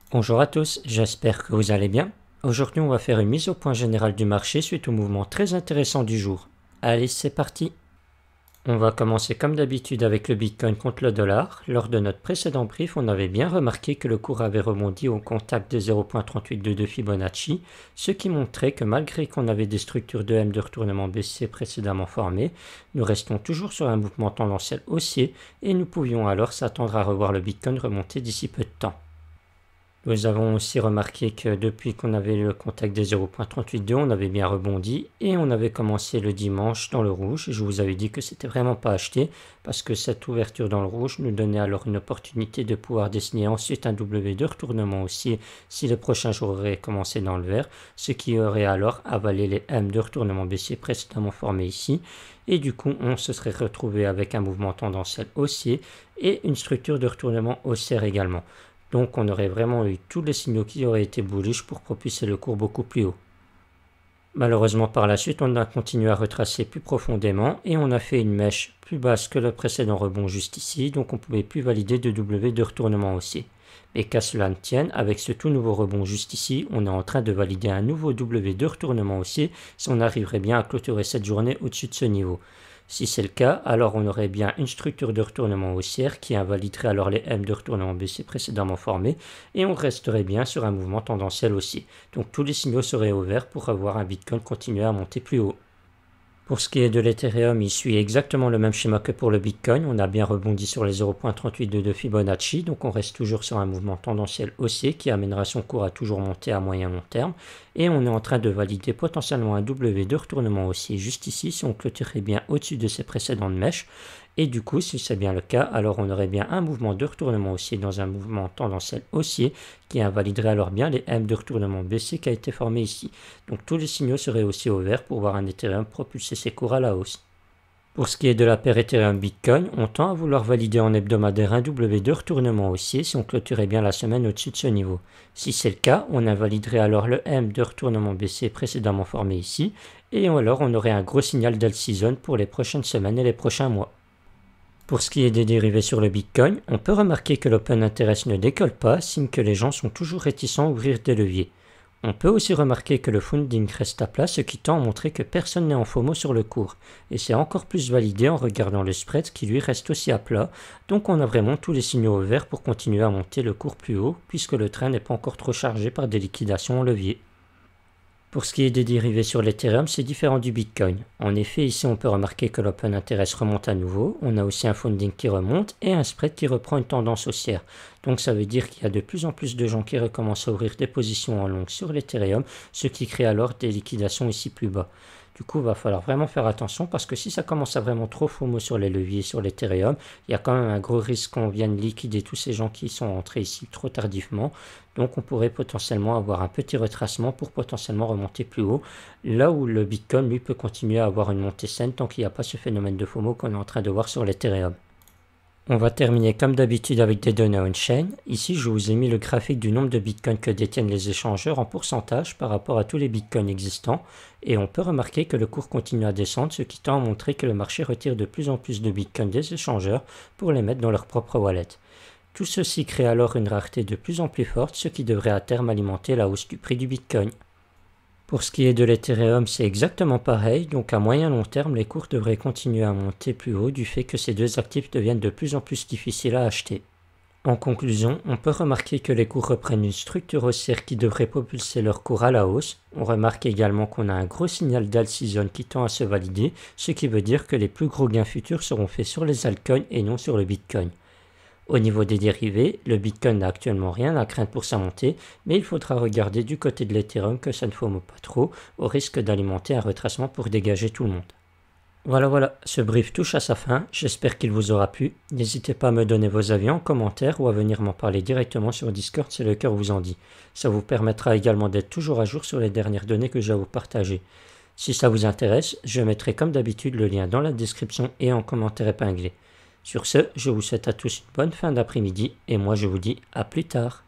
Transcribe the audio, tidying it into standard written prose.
Bonjour à tous, j'espère que vous allez bien. Aujourd'hui, on va faire une mise au point générale du marché suite au mouvement très intéressant du jour. Allez, c'est parti. On va commencer comme d'habitude avec le Bitcoin contre le dollar. Lors de notre précédent brief, on avait bien remarqué que le cours avait rebondi au contact des 0.3822 Fibonacci, ce qui montrait que malgré qu'on avait des structures de M de retournement baissier précédemment formées, nous restons toujours sur un mouvement tendanciel haussier et nous pouvions alors s'attendre à revoir le Bitcoin remonter d'ici peu de temps. Nous avons aussi remarqué que depuis qu'on avait le contact des 0.382, on avait bien rebondi et on avait commencé le dimanche dans le rouge. Je vous avais dit que c'était vraiment pas acheté parce que cette ouverture dans le rouge nous donnait alors une opportunité de pouvoir dessiner ensuite un W de retournement haussier si le prochain jour aurait commencé dans le vert, ce qui aurait alors avalé les M de retournement baissier précédemment formés ici. Et du coup, on se serait retrouvé avec un mouvement tendanciel haussier et une structure de retournement haussière également. Donc on aurait vraiment eu tous les signaux qui auraient été bullish pour propulser le cours beaucoup plus haut. Malheureusement par la suite on a continué à retracer plus profondément et on a fait une mèche plus basse que le précédent rebond juste ici, donc on ne pouvait plus valider de W de retournement haussier. Mais qu'à cela ne tienne, avec ce tout nouveau rebond juste ici, on est en train de valider un nouveau W de retournement haussier si on arriverait bien à clôturer cette journée au-dessus de ce niveau. Si c'est le cas, alors on aurait bien une structure de retournement haussière qui invaliderait alors les M de retournement baissier précédemment formés et on resterait bien sur un mouvement tendanciel haussier. Donc tous les signaux seraient au vert pour avoir un Bitcoin continuer à monter plus haut. Pour ce qui est de l'Ethereum, il suit exactement le même schéma que pour le Bitcoin. On a bien rebondi sur les 0.3822 de Fibonacci, donc on reste toujours sur un mouvement tendanciel haussier qui amènera son cours à toujours monter à moyen long terme. Et on est en train de valider potentiellement un W de retournement haussier juste ici si on clôturait bien au-dessus de ses précédentes mèches. Et du coup, si c'est bien le cas, alors on aurait bien un mouvement de retournement haussier dans un mouvement tendanciel haussier qui invaliderait alors bien les M de retournement baissier qui a été formé ici. Donc tous les signaux seraient aussi au vert pour voir un Ethereum propulser ses cours à la hausse. Pour ce qui est de la paire Ethereum Bitcoin, on tend à vouloir valider en hebdomadaire un W de retournement haussier si on clôturait bien la semaine au-dessus de ce niveau. Si c'est le cas, on invaliderait alors le M de retournement baissier précédemment formé ici, et alors on aurait un gros signal d'alt season pour les prochaines semaines et les prochains mois. Pour ce qui est des dérivés sur le Bitcoin, on peut remarquer que l'open interest ne décolle pas, signe que les gens sont toujours réticents à ouvrir des leviers. On peut aussi remarquer que le funding reste à plat, ce qui tend à montrer que personne n'est en FOMO sur le cours. Et c'est encore plus validé en regardant le spread qui lui reste aussi à plat, donc on a vraiment tous les signaux au vert pour continuer à monter le cours plus haut, puisque le train n'est pas encore trop chargé par des liquidations en levier. Pour ce qui est des dérivés sur l'Ethereum, c'est différent du Bitcoin. En effet, ici on peut remarquer que l'open interest remonte à nouveau, on a aussi un funding qui remonte et un spread qui reprend une tendance haussière. Donc ça veut dire qu'il y a de plus en plus de gens qui recommencent à ouvrir des positions en long sur l'Ethereum, ce qui crée alors des liquidations ici plus bas. Du coup, il va falloir vraiment faire attention parce que si ça commence à vraiment trop FOMO sur les leviers sur l'Ethereum, il y a quand même un gros risque qu'on vienne liquider tous ces gens qui sont entrés ici trop tardivement. Donc on pourrait potentiellement avoir un petit retracement pour potentiellement remonter plus haut, là où le Bitcoin lui peut continuer à avoir une montée saine tant qu'il n'y a pas ce phénomène de FOMO qu'on est en train de voir sur l'Ethereum. On va terminer comme d'habitude avec des données on-chain. Ici, je vous ai mis le graphique du nombre de bitcoins que détiennent les échangeurs en pourcentage par rapport à tous les bitcoins existants. Et on peut remarquer que le cours continue à descendre, ce qui tend à montrer que le marché retire de plus en plus de bitcoins des échangeurs pour les mettre dans leur propre wallet. Tout ceci crée alors une rareté de plus en plus forte, ce qui devrait à terme alimenter la hausse du prix du bitcoin. Pour ce qui est de l'Ethereum, c'est exactement pareil, donc à moyen long terme, les cours devraient continuer à monter plus haut du fait que ces deux actifs deviennent de plus en plus difficiles à acheter. En conclusion, on peut remarquer que les cours reprennent une structure haussière qui devrait propulser leur cours à la hausse. On remarque également qu'on a un gros signal d'alt season qui tend à se valider, ce qui veut dire que les plus gros gains futurs seront faits sur les altcoins et non sur le Bitcoin. Au niveau des dérivés, le Bitcoin n'a actuellement rien à craindre pour sa montée, mais il faudra regarder du côté de l'Ethereum que ça ne FOMO pas trop, au risque d'alimenter un retracement pour dégager tout le monde. Voilà, ce brief touche à sa fin, j'espère qu'il vous aura plu. N'hésitez pas à me donner vos avis en commentaire ou à venir m'en parler directement sur Discord si le cœur vous en dit. Ça vous permettra également d'être toujours à jour sur les dernières données que j'ai à vous partager. Si ça vous intéresse, je mettrai comme d'habitude le lien dans la description et en commentaire épinglé. Sur ce, je vous souhaite à tous une bonne fin d'après-midi et moi je vous dis à plus tard.